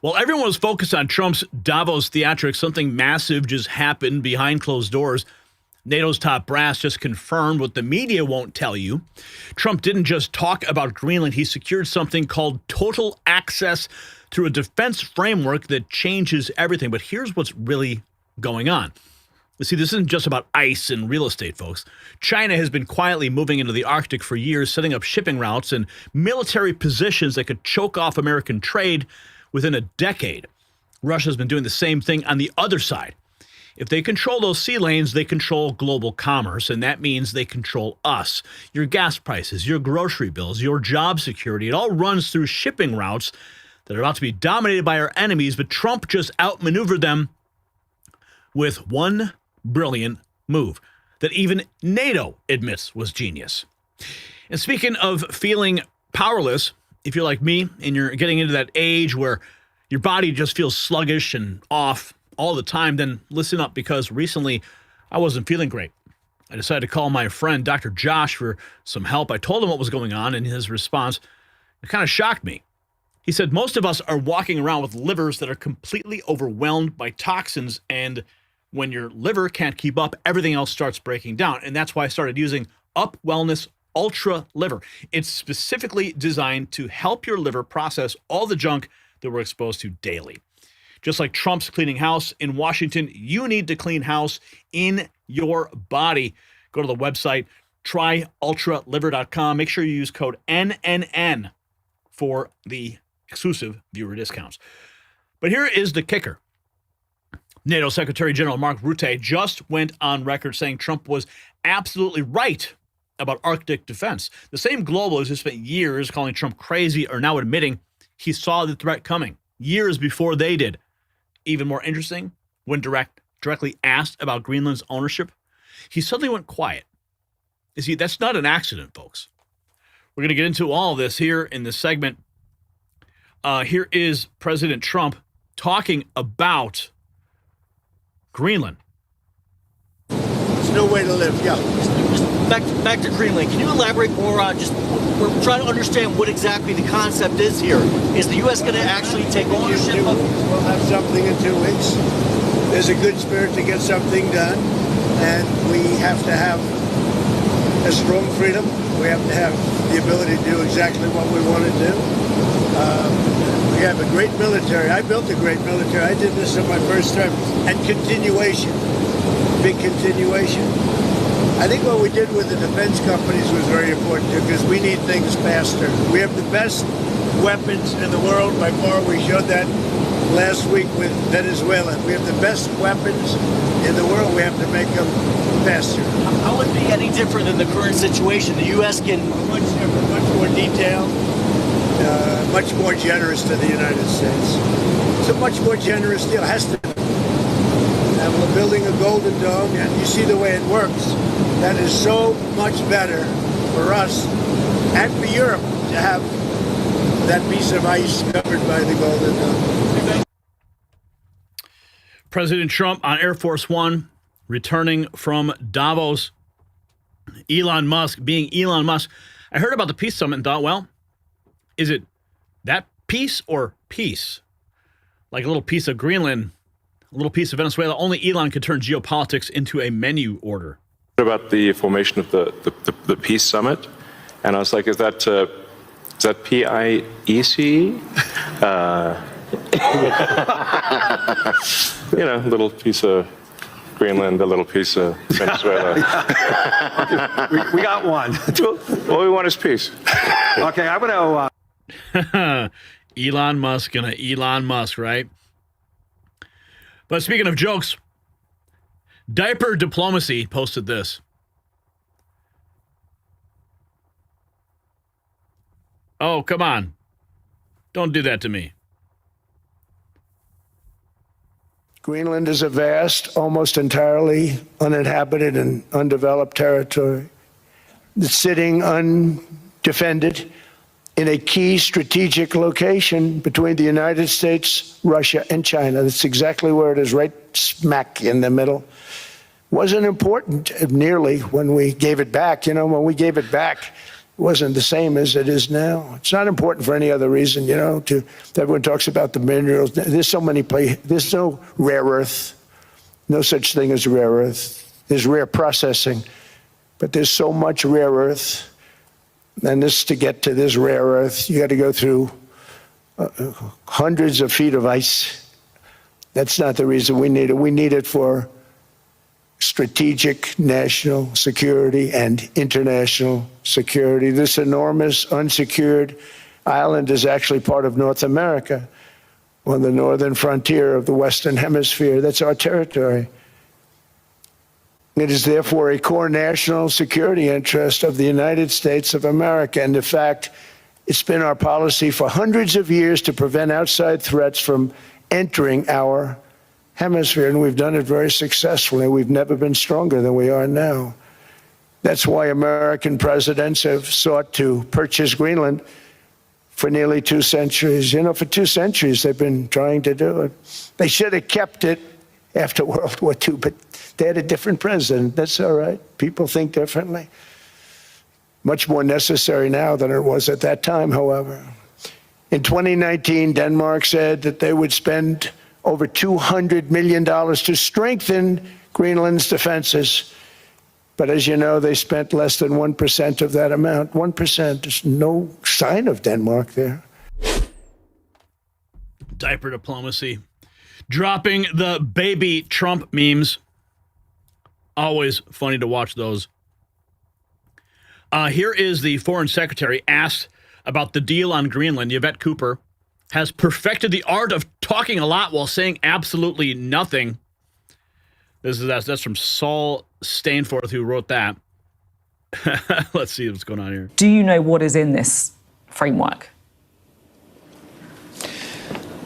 While everyone was focused on Trump's Davos theatrics, something massive just happened behind closed doors. NATO's top brass just confirmed what the media won't tell you. Trump didn't just talk about Greenland. He secured something called total access through a defense framework that changes everything. But here's what's really going on. You see, this isn't just about ice and real estate, folks. China has been quietly moving into the Arctic for years, setting up shipping routes and military positions that could choke off American trade within a decade. Russia's been doing the same thing on the other side. If they control those sea lanes, they control global commerce, and that means they control us. Your gas prices, your grocery bills, your job security, it all runs through shipping routes that are about to be dominated by our enemies, but Trump just outmaneuvered them with one brilliant move that even NATO admits was genius. And speaking of feeling powerless, if you're like me and you're getting into that age where your body just feels sluggish and off all the time, then listen up, because recently I wasn't feeling great. I decided to call my friend, Dr. Josh, for some help. I told him what was going on, and his response, it kind of shocked me. He said, most of us are walking around with livers that are completely overwhelmed by toxins, and when your liver can't keep up, everything else starts breaking down. And that's why I started using Up Wellness Ultra Liver. It's specifically designed to help your liver process all the junk that we're exposed to daily. Just like Trump's cleaning house in Washington, you need to clean house in your body. Go to the website, tryultraliver.com. Make sure you use code NNN for the exclusive viewer discounts. But here is the kicker. NATO Secretary General Mark Rutte just went on record saying Trump was absolutely right about Arctic defense. The same globalists who spent years calling Trump crazy are now admitting he saw the threat coming years before they did. Even more interesting, when directly asked about Greenland's ownership, he suddenly went quiet. You see, that's not an accident, folks. We're going to get into all of this here in this segment. Here is President Trump talking about Greenland. There's no way to live, yeah. Just back to Greenland. Can you elaborate more on we're trying to understand what exactly the concept is here. Is the U.S. going to actually take ownership of it? We'll have something in 2 weeks. There's a good spirit to get something done, and we have to have a strong freedom. We have to have the ability to do exactly what we want to do. We have a great military. I built a great military. I did this in my first term. And continuation, big continuation. I think what we did with the defense companies was very important too, because we need things faster. We have the best weapons in the world by far. We showed that last week with Venezuela. We have the best weapons in the world. We have to make them faster. How would it be any different than the current situation? The U.S. can... Much different, much more detailed, much more generous to the United States. It's a much more generous deal. It has to be. And we're building a Golden Dome, and you see the way it works. That is so much better for us and for Europe to have that piece of ice covered by the Golden Dome. President Trump on Air Force One, returning from Davos. Elon Musk being Elon Musk. I heard about the peace summit and thought, well, is it that peace or peace? Like a little piece of Greenland, a little piece of Venezuela. Only Elon could turn geopolitics into a menu order. About the formation of the peace summit, and I was like, is that PIEC? A little piece of Greenland, a little piece of Venezuela. we got one. All we want is peace. Okay, I'm going to... Elon Musk gonna Elon Musk, right? But speaking of jokes, Diaper Diplomacy posted this. Oh, come on. Don't do that to me. Greenland is a vast, almost entirely uninhabited and undeveloped territory that's sitting undefended in a key strategic location between the United States, Russia, and China. That's exactly where it is, right smack in the middle. Wasn't important nearly when we gave it back. When we gave it back, wasn't the same as it is now. It's not important for any other reason, everyone talks about the minerals. There's so many there's no rare earth, no such thing as rare earth. There's rare processing, but there's so much rare earth. And to get to this rare earth, you got to go through hundreds of feet of ice. That's not the reason we need it. We need it for strategic national security and international security. This enormous unsecured island is actually part of North America, on the northern frontier of the Western Hemisphere. That's our territory. It is therefore a core national security interest of the United States of America. And in fact, it's been our policy for hundreds of years to prevent outside threats from entering our hemisphere, and we've done it very successfully. We've never been stronger than we are now. That's why American presidents have sought to purchase Greenland for nearly 2 centuries. For 2 centuries they've been trying to do it. They should have kept it after World War II, but they had a different president. That's all right. People think differently. Much more necessary now than it was at that time, however. In 2019, Denmark said that they would spend over $200 million to strengthen Greenland's defenses. But as you know, they spent less than 1% of that amount. 1%. There's no sign of Denmark there. Diaper diplomacy. Dropping the baby Trump memes. Always funny to watch those. Here is the foreign secretary asked about the deal on Greenland. Yvette Cooper has perfected the art of talking a lot while saying absolutely nothing. That's from Saul Stainforth, who wrote that. Let's see what's going on here. Do you know what is in this framework?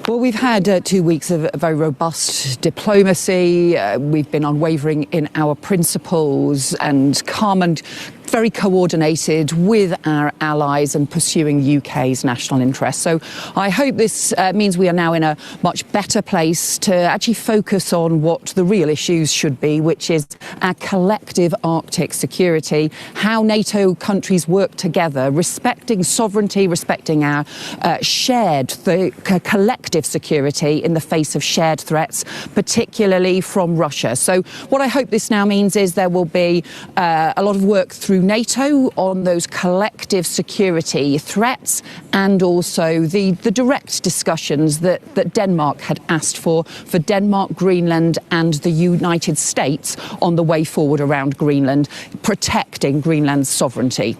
Well, we've had 2 weeks of very robust diplomacy. We've been unwavering in our principles and calm and very coordinated with our allies and pursuing UK's national interests. So I hope this means we are now in a much better place to actually focus on what the real issues should be, which is our collective Arctic security, how NATO countries work together, respecting sovereignty, respecting our collective security in the face of shared threats, particularly from Russia. So what I hope this now means is there will be a lot of work through NATO on those collective security threats, and also the direct discussions that Denmark had asked for Denmark, Greenland and the United States on the way forward around Greenland, protecting Greenland's sovereignty.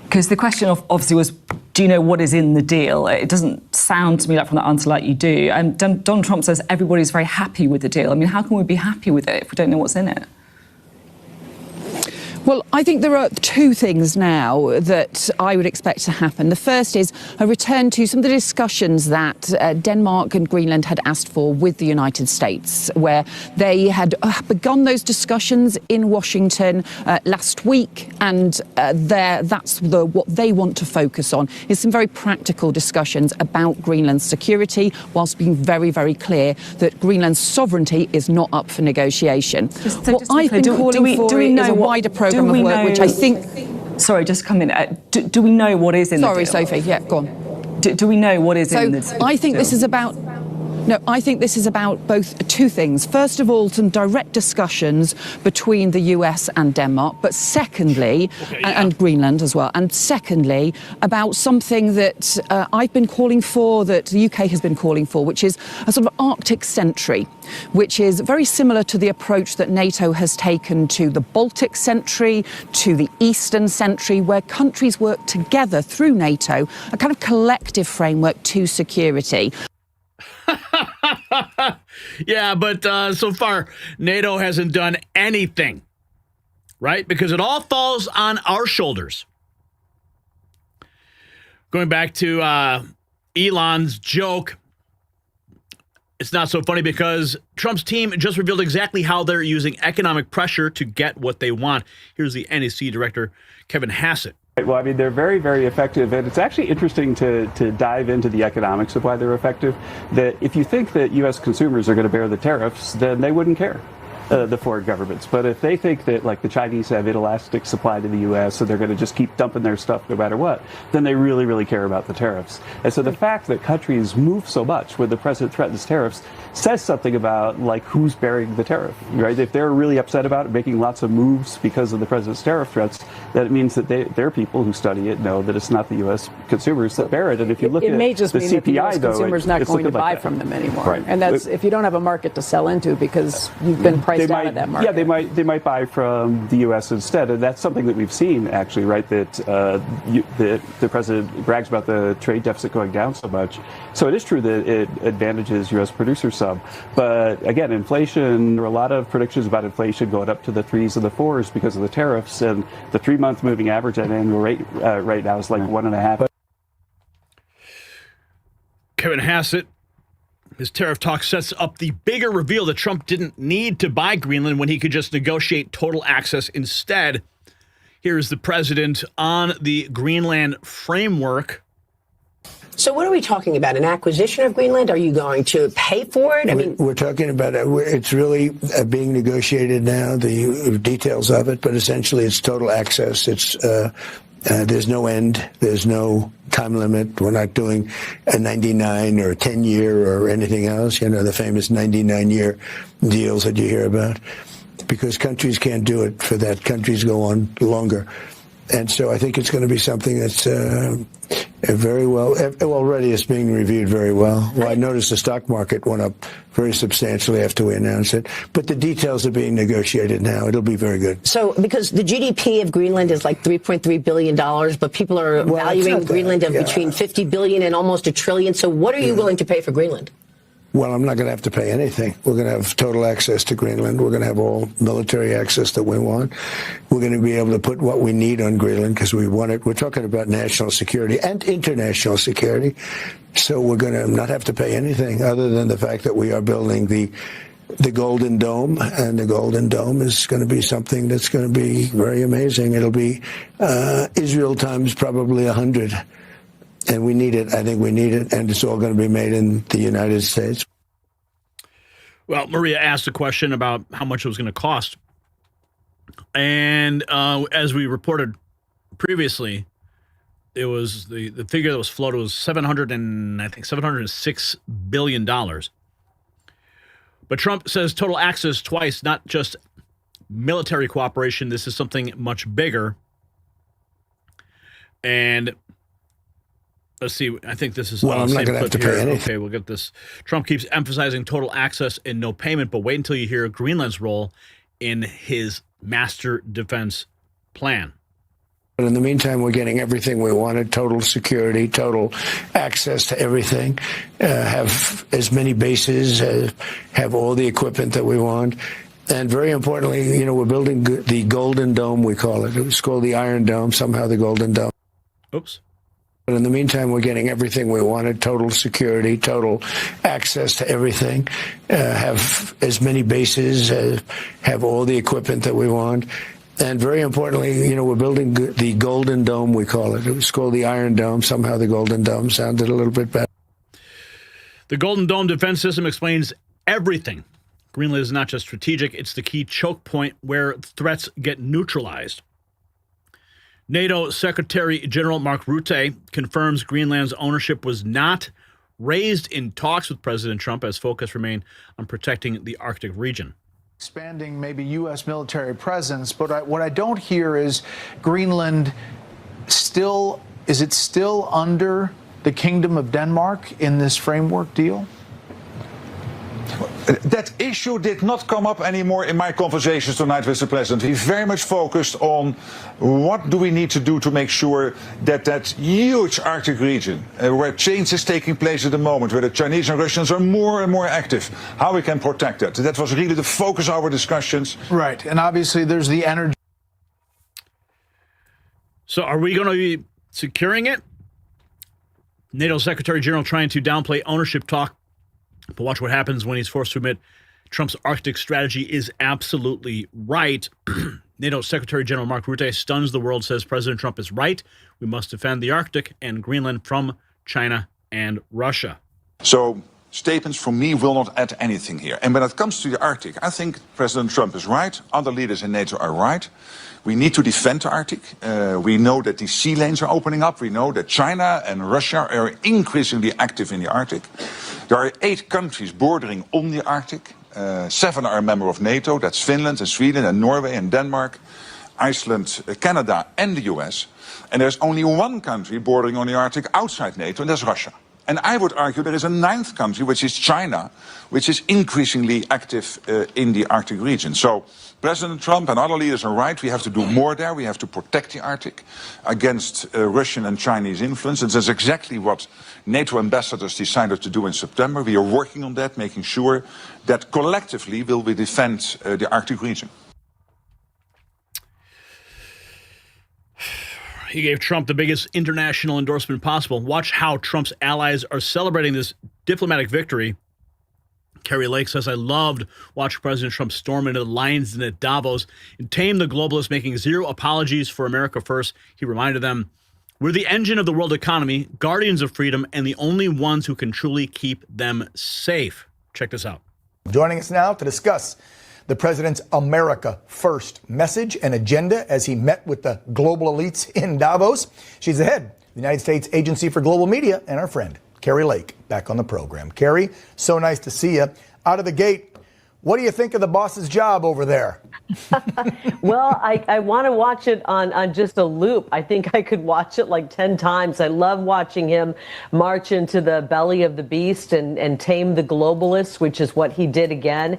Because the question obviously was, do you know what is in the deal? It doesn't sound to me like from that answer like you do. And Donald Trump says everybody's very happy with the deal. I mean, how can we be happy with it if we don't know what's in it? Well, I think there are 2 things now that I would expect to happen. The first is a return to some of the discussions that Denmark and Greenland had asked for with the United States, where they had begun those discussions in Washington last week, and that's what they want to focus on, is some very practical discussions about Greenland's security, whilst being very, very clear that Greenland's sovereignty is not up for negotiation. What I've been calling for is a wider programme of work, which I think... Sorry, just come in. Do we know what is in the deal? Sorry, Sophie. Yeah, go on. Do we know what is in the deal? I think this is about... No, I think this is about both 2 things. First of all, some direct discussions between the US and Denmark, but secondly, and Greenland as well, and secondly, about something that I've been calling for, that the UK has been calling for, which is a sort of Arctic sentry, which is very similar to the approach that NATO has taken to the Baltic sentry, to the Eastern sentry, where countries work together through NATO, a kind of collective framework to security. Yeah, but so far, NATO hasn't done anything, right? Because it all falls on our shoulders. Going back to Elon's joke, it's not so funny because Trump's team just revealed exactly how they're using economic pressure to get what they want. Here's the NEC director, Kevin Hassett. Well, I mean, they're very, very effective, and it's actually interesting to dive into the economics of why they're effective. That if you think that U.S. consumers are going to bear the tariffs, then they wouldn't care. the foreign governments. But if they think that like the Chinese have inelastic supply to the U.S. so they're going to just keep dumping their stuff no matter what, then they really, really care about the tariffs. And so the fact that countries move so much when the president threatens tariffs says something about like who's bearing the tariff, right? If they're really upset about it, making lots of moves because of the president's tariff threats, that means that their people who study it know that it's not the U.S. consumers that bear it. And if you look at may just the mean CPI, that the US though, consumer's not going to buy like from them anymore. Right. And that's if you don't have a market to sell into because you've been priced out of that market. Yeah, they might buy from the U.S. instead, and that's something that we've seen actually, right? That the president brags about the trade deficit going down so much. So it is true that it advantages U.S. producers some, but again, inflation. There are a lot of predictions about inflation going up to the 3s and the 4s because of the tariffs, and the 3-month moving average at annual rate right now is like 1.5. Kevin Hassett, his tariff talk sets up the bigger reveal that Trump didn't need to buy Greenland when he could just negotiate total access instead. Here is the president on the Greenland framework. So what are we talking about? An acquisition of Greenland? Are you going to pay for it? I mean, we're talking about it. It's really being negotiated now, the details of it, but essentially it's total access. It's there's no end. There's no time limit. We're not doing a 99 or a 10-year or anything else. You know, the famous 99-year deals that you hear about, because countries can't do it for that. Countries go on longer. And so I think it's going to be something that's very well, already it's being reviewed very well. Well, I noticed the stock market went up very substantially after we announced it. But the details are being negotiated now. It'll be very good. So because the GDP of Greenland is like $3.3 billion, but people are valuing Greenland of between $50 billion and almost $1 trillion. So what are you willing to pay for Greenland? Well, I'm not going to have to pay anything. We're going to have total access to Greenland. We're going to have all military access that we want. We're going to be able to put what we need on Greenland because we want it. We're talking about national security and international security. So we're going to not have to pay anything other than the fact that we are building the Golden Dome, and the Golden Dome is going to be something that's going to be very amazing. It'll be Israel times probably 100. And we need it. I think we need it. And it's all going to be made in the United States. Well, Maria asked a question about how much it was going to cost. And as we reported previously, it was the figure that was floated was $706 billion. But Trump says total access twice, not just military cooperation. This is something much bigger. And let's see. I think this is. Well, I'm not going to have to pay anything. Okay, we'll get this. Trump keeps emphasizing total access and no payment, but wait until you hear Greenland's role in his master defense plan. But in the meantime, we're getting everything we wanted: total security, total access to everything, have as many bases, have all the equipment that we want. And very importantly, you know, we're building the Golden Dome, we call it. It was called the Iron Dome, somehow the Golden Dome. Oops. But in the meantime, we're getting everything we wanted: total security, total access to everything, have as many bases, have all the equipment that we want. And very importantly, you know, we're building the Golden Dome, we call it. It was called the Iron Dome. Somehow the Golden Dome sounded a little bit better. The Golden Dome defense system explains everything. Greenland is not just strategic, it's the key choke point where threats get neutralized. NATO Secretary General Mark Rutte confirms Greenland's ownership was not raised in talks with President Trump, as focus remained on protecting the Arctic region. Expanding maybe U.S. military presence, but what I don't hear is Greenland still under the Kingdom of Denmark in this framework deal? That issue did not come up anymore in my conversations tonight with the president. He very much focused on what do we need to do to make sure that that huge Arctic region, where change is taking place at the moment, where the Chinese and Russians are more and more active, how we can protect that. That was really the focus of our discussions. Right, and obviously there's the energy. So are we going to be securing it? NATO Secretary General trying to downplay ownership talk. But watch what happens when he's forced to admit Trump's Arctic strategy is absolutely right. NATO Secretary General Mark Rutte stuns the world, says President Trump is right. We must defend the Arctic and Greenland from China and Russia. So statements from me will not add anything here. And when it comes to the Arctic, I think President Trump is right. Other leaders in NATO are right. We need to defend the Arctic. We know that the sea lanes are opening up. We know that China and Russia are increasingly active in the Arctic. There are 8 countries bordering on the Arctic. 7 are a member of NATO. That's Finland and Sweden and Norway and Denmark, Iceland, Canada and the US. And there's only 1 country bordering on the Arctic outside NATO, and that's Russia. And I would argue there is a 9th country, which is China, which is increasingly active in the Arctic region. So President Trump and other leaders are right. We have to do more there. We have to protect the Arctic against Russian and Chinese influence. And that's exactly what NATO ambassadors decided to do in September. We are working on that, making sure that collectively will we defend the Arctic region. He gave Trump the biggest international endorsement possible. Watch how Trump's allies are celebrating this diplomatic victory. Carrie Lake says, I loved watching President Trump storm into the Lions Den at Davos and tame the globalists, making zero apologies for America first. He reminded them, we're the engine of the world economy, guardians of freedom, and the only ones who can truly keep them safe. Check this out. Joining us now to discuss the president's America First message and agenda as he met with the global elites in Davos. She's the head of the United States Agency for Global Media and our friend, Carrie Lake, back on the program. Carrie, so nice to see you. Out of the gate, what do you think of the boss's job over there? Well, I want to watch it on just a loop. I think I could watch it like 10 times. I love watching him march into the belly of the beast and tame the globalists, which is what he did again.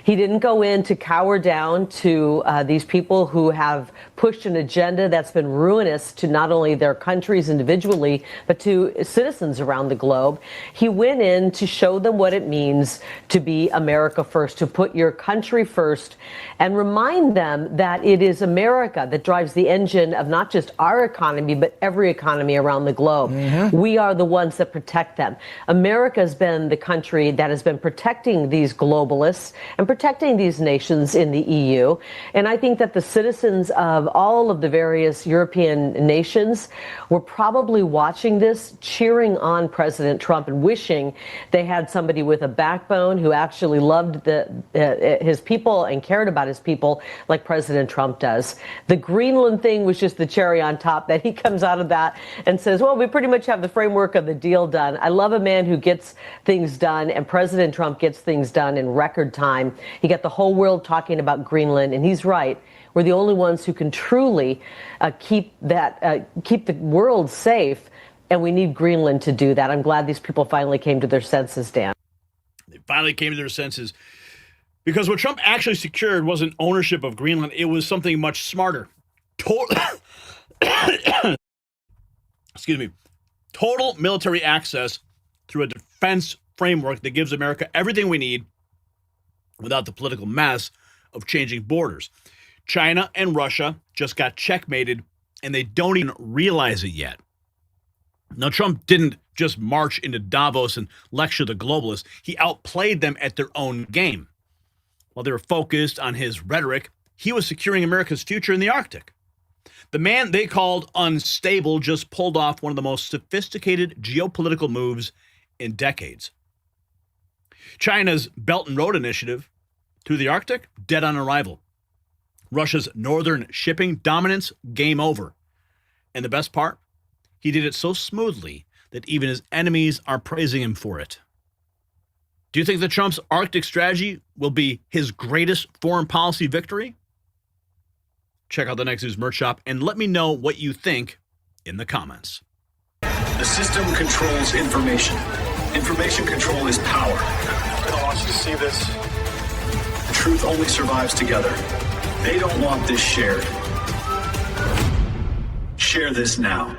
He didn't go in to cower down to these people who have pushed an agenda that's been ruinous to not only their countries individually, but to citizens around the globe. He went in to show them what it means to be America first, to put your country first, and remind them that it is America that drives the engine of not just our economy, but every economy around the globe. Mm-hmm. We are the ones that protect them. America has been the country that has been protecting these globalists and protecting these nations in the EU. And I think that the citizens of all of the various European nations were probably watching this, cheering on President Trump and wishing they had somebody with a backbone who actually loved his people and cared about his people like President Trump does. The Greenland thing was just the cherry on top, that he comes out of that and says, well, we pretty much have the framework of the deal done. I love a man who gets things done, and President Trump gets things done in record time. He got the whole world talking about Greenland, and he's right. We're the only ones who can truly keep the world safe, and we need Greenland to do that. I'm glad these people finally came to their senses, Dan. They finally came to their senses. Because what Trump actually secured wasn't ownership of Greenland. It was something much smarter. Total military access through a defense framework that gives America everything we need without the political mess of changing borders. China and Russia just got checkmated, and they don't even realize it yet. Now, Trump didn't just march into Davos and lecture the globalists. He outplayed them at their own game. While they were focused on his rhetoric, he was securing America's future in the Arctic. The man they called unstable just pulled off one of the most sophisticated geopolitical moves in decades. China's Belt and Road Initiative through the Arctic, dead on arrival. Russia's northern shipping dominance, game over. And the best part? He did it so smoothly that even his enemies are praising him for it. Do you think that Trump's Arctic strategy will be his greatest foreign policy victory? Check out the Next News merch shop and let me know what you think in the comments. The system controls information. Information control is power. I want you to see this. The truth only survives together. They don't want this shared. Share this now.